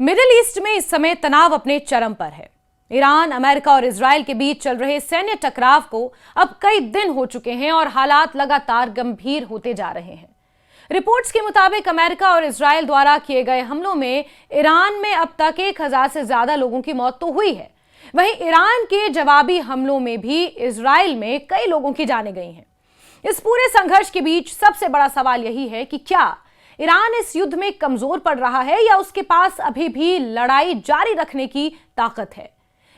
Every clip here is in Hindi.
मिडिल ईस्ट में इस समय तनाव अपने चरम पर है। ईरान, अमेरिका और इजराइल के बीच चल रहे सैन्य टकराव को अब कई दिन हो चुके हैं और हालात लगातार गंभीर होते जा रहे हैं। रिपोर्ट्स के मुताबिक अमेरिका और इजराइल द्वारा किए गए हमलों में ईरान में अब तक 1000 से ज्यादा लोगों की मौत तो हुई है। वहीं ईरान के जवाबी हमलों में भी इजराइल में कई लोगों की जानें गई हैं। इस पूरे संघर्ष के बीच सबसे बड़ा सवाल यही है कि क्या ईरान इस युद्ध में कमजोर पड़ रहा है या उसके पास अभी भी लड़ाई जारी रखने की ताकत है।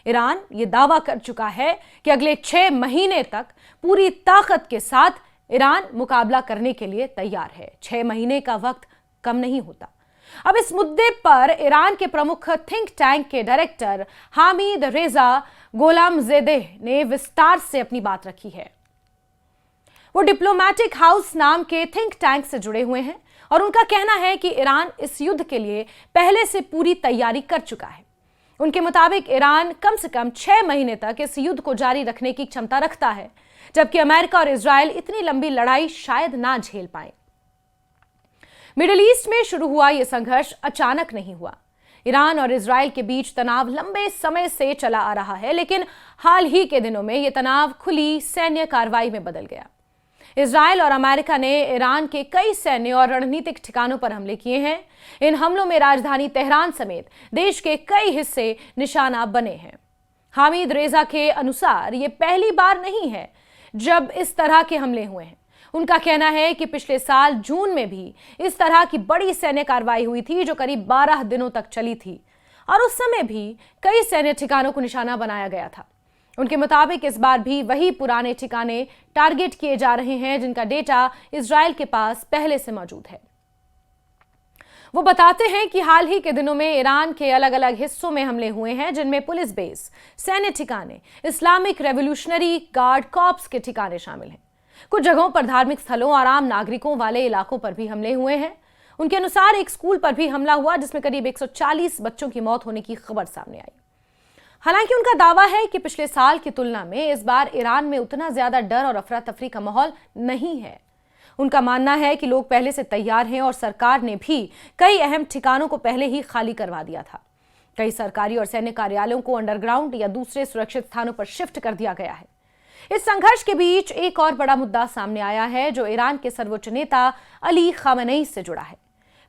ईरान ये दावा कर चुका है कि अगले 6 महीने तक पूरी ताकत के साथ ईरान मुकाबला करने के लिए तैयार है। 6 महीने का वक्त कम नहीं होता। अब इस मुद्दे पर ईरान के प्रमुख थिंक टैंक के डायरेक्टर हामिद रेजा गोलामजेदेह ने विस्तार से अपनी बात रखी है। वो डिप्लोमैटिक हाउस नाम के थिंक टैंक से जुड़े हुए हैं और उनका कहना है कि ईरान इस युद्ध के लिए पहले से पूरी तैयारी कर चुका है। उनके मुताबिक ईरान कम से कम 6 महीने तक इस युद्ध को जारी रखने की क्षमता रखता है, जबकि अमेरिका और इजराइल इतनी लंबी लड़ाई शायद ना झेल पाए। मिडिल ईस्ट में शुरू हुआ यह संघर्ष अचानक नहीं हुआ। ईरान और इजराइल के बीच तनाव लंबे समय से चला आ रहा है, लेकिन हाल ही के दिनों में यह तनाव खुली सैन्य कार्रवाई में बदल गया। इजराइल और अमेरिका ने ईरान के कई सैन्य और रणनीतिक ठिकानों पर हमले किए हैं। इन हमलों में राजधानी तेहरान समेत देश के कई हिस्से निशाना बने हैं। हामिद रेजा के अनुसार ये पहली बार नहीं है जब इस तरह के हमले हुए हैं। उनका कहना है कि पिछले साल जून में भी इस तरह की बड़ी सैन्य कार्रवाई हुई थी जो करीब 12 दिनों तक चली थी और उस समय भी कई सैन्य ठिकानों को निशाना बनाया गया था। उनके मुताबिक इस बार भी वही पुराने ठिकाने टारगेट किए जा रहे हैं जिनका डेटा इजराइल के पास पहले से मौजूद है। वो बताते हैं कि हाल ही के दिनों में ईरान के अलग अलग हिस्सों में हमले हुए हैं, जिनमें पुलिस बेस, सैन्य ठिकाने, इस्लामिक रेवोल्यूशनरी गार्ड कॉर्प्स के ठिकाने शामिल हैं। कुछ जगहों पर धार्मिक स्थलों और आम नागरिकों वाले इलाकों पर भी हमले हुए हैं। उनके अनुसार एक स्कूल पर भी हमला हुआ जिसमें करीब 140 बच्चों की मौत होने की खबर सामने आई। हालांकि उनका दावा है कि पिछले साल की तुलना में इस बार ईरान में उतना ज्यादा डर और अफरा तफरी का माहौल नहीं है। उनका मानना है कि लोग पहले से तैयार हैं और सरकार ने भी कई अहम ठिकानों को पहले ही खाली करवा दिया था। कई सरकारी और सैन्य कार्यालयों को अंडरग्राउंड या दूसरे सुरक्षित स्थानों पर शिफ्ट कर दिया गया है। इस संघर्ष के बीच एक और बड़ा मुद्दा सामने आया है जो ईरान के सर्वोच्च नेता अली खामेनेई से जुड़ा है।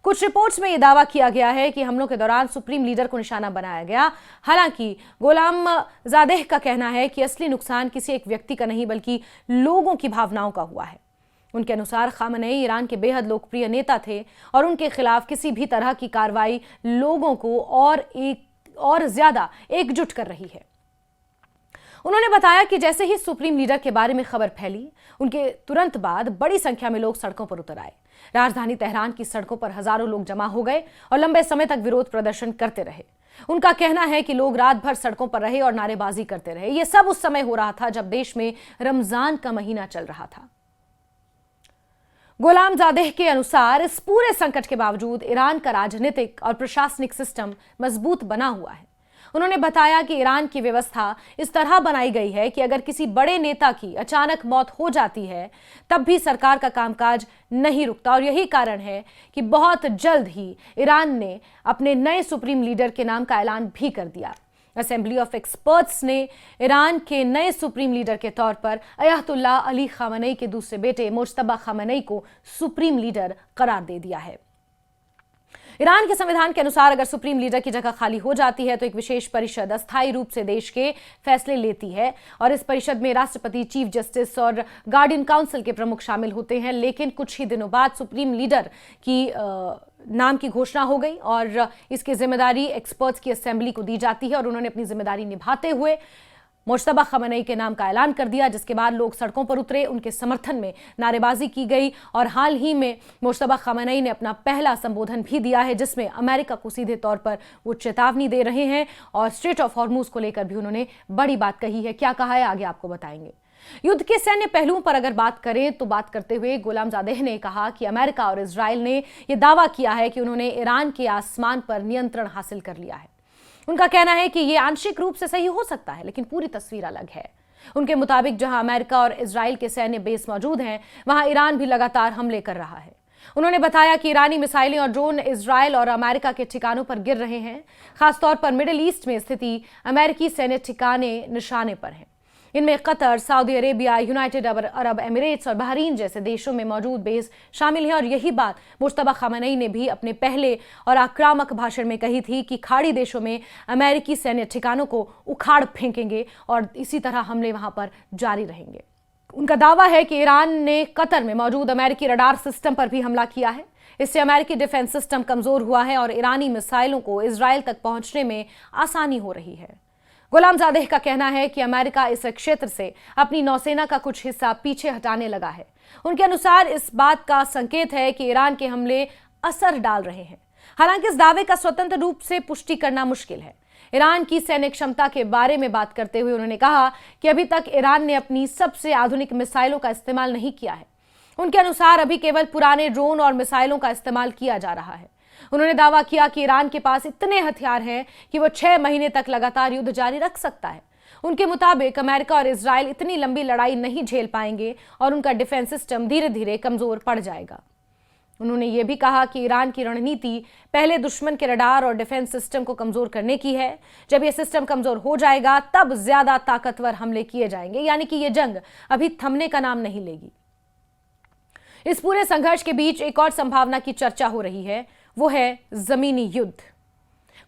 कुछ रिपोर्ट्स में यह दावा किया गया है कि हमलों के दौरान सुप्रीम लीडर को निशाना बनाया गया। हालांकि गोलामजादेह का कहना है कि असली नुकसान किसी एक व्यक्ति का नहीं बल्कि लोगों की भावनाओं का हुआ है। उनके अनुसार खामेनेई ईरान के बेहद लोकप्रिय नेता थे और उनके खिलाफ किसी भी तरह की कार्रवाई लोगों को और ज्यादा एकजुट कर रही है। उन्होंने बताया कि जैसे ही सुप्रीम लीडर के बारे में खबर फैली, उनके तुरंत बाद बड़ी संख्या में लोग सड़कों पर उतर आए। राजधानी तेहरान की सड़कों पर हजारों लोग जमा हो गए और लंबे समय तक विरोध प्रदर्शन करते रहे। उनका कहना है कि लोग रात भर सड़कों पर रहे और नारेबाजी करते रहे। यह सब उस समय हो रहा था जब देश में रमजान का महीना चल रहा था। गोलामजादेह के अनुसार इस पूरे संकट के बावजूद ईरान का राजनीतिक और प्रशासनिक सिस्टम मजबूत बना हुआ है। उन्होंने बताया कि ईरान की व्यवस्था इस तरह बनाई गई है कि अगर किसी बड़े नेता की अचानक मौत हो जाती है तब भी सरकार का कामकाज नहीं रुकता और यही कारण है कि बहुत जल्द ही ईरान ने अपने नए सुप्रीम लीडर के नाम का ऐलान भी कर दिया। असेंबली ऑफ एक्सपर्ट्स ने ईरान के नए सुप्रीम लीडर के तौर पर अयतुल्लाह अली खामेनेई के दूसरे बेटे मुज्तबा खामेनेई को सुप्रीम लीडर करार दे दिया है। ईरान के संविधान के अनुसार अगर सुप्रीम लीडर की जगह खाली हो जाती है तो एक विशेष परिषद अस्थायी रूप से देश के फैसले लेती है और इस परिषद में राष्ट्रपति, चीफ जस्टिस और गार्डियन काउंसिल के प्रमुख शामिल होते हैं। लेकिन कुछ ही दिनों बाद सुप्रीम लीडर की नाम की घोषणा हो गई और इसकी जिम्मेदारी एक्सपर्ट्स की असेंबली को दी जाती है और उन्होंने अपनी जिम्मेदारी निभाते हुए मुज्तबा खामेनेई के नाम का ऐलान कर दिया, जिसके बाद लोग सड़कों पर उतरे, उनके समर्थन में नारेबाजी की गई और हाल ही में मुज्तबा खामेनेई ने अपना पहला संबोधन भी दिया है जिसमें अमेरिका को सीधे तौर पर वो चेतावनी दे रहे हैं और स्ट्रेट ऑफ हॉर्मुज को लेकर भी उन्होंने बड़ी बात कही है। क्या कहा है आगे आपको बताएंगे। युद्ध के सैन्य पहलुओं पर अगर बात करें तो बात करते हुए गोलामजादेह ने कहा कि अमेरिका और इजराइल ने यह दावा किया है कि उन्होंने ईरान के आसमान पर नियंत्रण हासिल कर लिया है। उनका कहना है कि यह आंशिक रूप से सही हो सकता है, लेकिन पूरी तस्वीर अलग है। उनके मुताबिक जहां अमेरिका और इजराइल के सैन्य बेस मौजूद हैं, वहां ईरान भी लगातार हमले कर रहा है। उन्होंने बताया कि ईरानी मिसाइलें और ड्रोन इजरायल और अमेरिका के ठिकानों पर गिर रहे हैं। खासतौर पर मिडिल ईस्ट में स्थिति अमेरिकी सैन्य ठिकाने निशाने पर हैं। इनमें Qatar, Saudi Arabia, United Arab Emirates और बहरीन जैसे देशों में मौजूद बेस शामिल हैं। और यही बात मुश्तबा खamenei ने भी अपने पहले और आक्रामक भाषण में कही थी कि खाड़ी देशों में अमेरिकी सैन्य ठिकानों को उखाड़ फेंकेंगे और इसी तरह हमले वहां पर जारी रहेंगे। उनका दावा है कि ईरान ने कतर में मौजूद अमेरिकी रडार सिस्टम पर भी हमला किया है। इससे अमेरिकी डिफेंस सिस्टम कमजोर हुआ है और ईरानी मिसाइलों को इजरायल तक पहुंचने में आसानी हो रही है। गुलामजादेह का कहना है कि अमेरिका इस क्षेत्र से अपनी नौसेना का कुछ हिस्सा पीछे हटाने लगा है। उनके अनुसार इस बात का संकेत है कि ईरान के हमले असर डाल रहे हैं। हालांकि इस दावे का स्वतंत्र रूप से पुष्टि करना मुश्किल है। ईरान की सैन्य क्षमता के बारे में बात करते हुए उन्होंने कहा कि अभी तक ईरान ने अपनी सबसे आधुनिक मिसाइलों का इस्तेमाल नहीं किया है। उनके अनुसार अभी केवल पुराने ड्रोन और मिसाइलों का इस्तेमाल किया जा रहा है। उन्होंने दावा किया कि ईरान के पास इतने हथियार हैं कि वो 6 महीने तक लगातार युद्ध जारी रख सकता है। उनके मुताबिक अमेरिका और इजरायल इतनी लंबी लड़ाई नहीं झेल पाएंगे और उनका डिफेंस सिस्टम धीरे धीरे कमजोर पड़ जाएगा। उन्होंने ये भी कहा कि ईरान की रणनीति पहले दुश्मन के रडार और डिफेंस सिस्टम को कमजोर करने की है। जब यह सिस्टम कमजोर हो जाएगा तब ज्यादा ताकतवर हमले किए जाएंगे, यानी कि यह जंग अभी थमने का नाम नहीं लेगी। इस पूरे संघर्ष के बीच एक और संभावना की चर्चा हो रही है, वो है जमीनी युद्ध।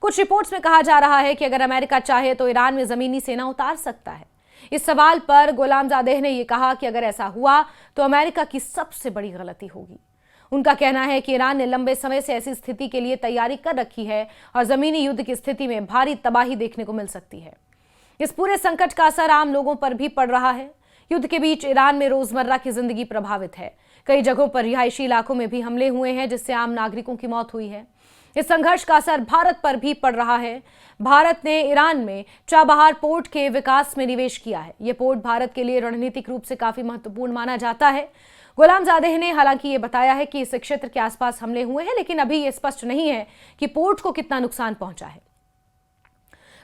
कुछ रिपोर्ट्स में कहा जा रहा है कि अगर अमेरिका चाहे तो ईरान में जमीनी सेना उतार सकता है। इस सवाल पर गुलामजादेह ने यह कहा कि अगर ऐसा हुआ तो अमेरिका की सबसे बड़ी गलती होगी। उनका कहना है कि ईरान ने लंबे समय से ऐसी स्थिति के लिए तैयारी कर रखी है और जमीनी युद्ध की स्थिति में भारी तबाही देखने को मिल सकती है। इस पूरे संकट का असर आम लोगों पर भी पड़ रहा है। युद्ध के बीच ईरान में रोजमर्रा की जिंदगी प्रभावित है। कई जगहों पर रिहायशी इलाकों में भी हमले हुए हैं जिससे आम नागरिकों की मौत हुई है। इस संघर्ष का असर भारत पर भी पड़ रहा है। भारत ने ईरान में चाबहार पोर्ट के विकास में निवेश किया है। यह पोर्ट भारत के लिए रणनीतिक रूप से काफी महत्वपूर्ण माना जाता है। गुलामजादेह ने हालांकि ये बताया है कि इस क्षेत्र के आसपास हमले हुए हैं, लेकिन अभी यह स्पष्ट नहीं है कि पोर्ट को कितना नुकसान पहुंचा है।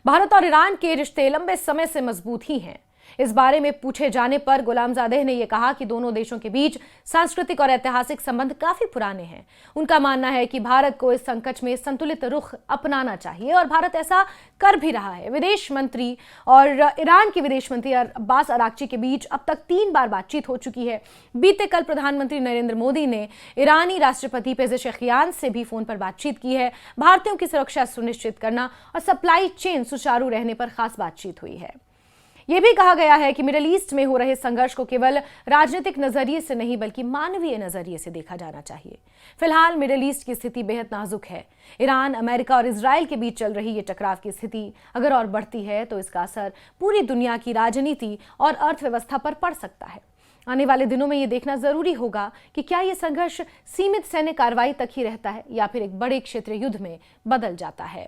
भारत और ईरान के रिश्ते लंबे समय से मजबूत ही हैं। इस बारे में पूछे जाने पर गुलामजादेह ने यह कहा कि दोनों देशों के बीच सांस्कृतिक और ऐतिहासिक संबंध काफी पुराने हैं। उनका मानना है कि भारत को इस संकट में संतुलित रुख अपनाना चाहिए और भारत ऐसा कर भी रहा है। विदेश मंत्री और ईरान के विदेश मंत्री अब्बास अराक्ची के बीच अब तक 3 बार बातचीत हो चुकी है। बीते कल प्रधानमंत्री नरेंद्र मोदी ने ईरानी राष्ट्रपति पेज़ेशकियान से भी फोन पर बातचीत की है। भारतीयों की सुरक्षा सुनिश्चित करना और सप्लाई चेन सुचारू रहने पर खास बातचीत हुई है। यह भी कहा गया है कि मिडिल ईस्ट में हो रहे संघर्ष को केवल राजनीतिक नजरिए से नहीं बल्कि मानवीय नजरिए से देखा जाना चाहिए। फिलहाल मिडिल ईस्ट की स्थिति बेहद नाजुक है। ईरान, अमेरिका और इजरायल के बीच चल रही ये टकराव की स्थिति अगर और बढ़ती है तो इसका असर पूरी दुनिया की राजनीति और अर्थव्यवस्था पर पड़ सकता है। आने वाले दिनों में ये देखना जरूरी होगा कि क्या ये संघर्ष सीमित सैन्य कार्रवाई तक ही रहता है या फिर एक बड़े क्षेत्रीय युद्ध में बदल जाता है।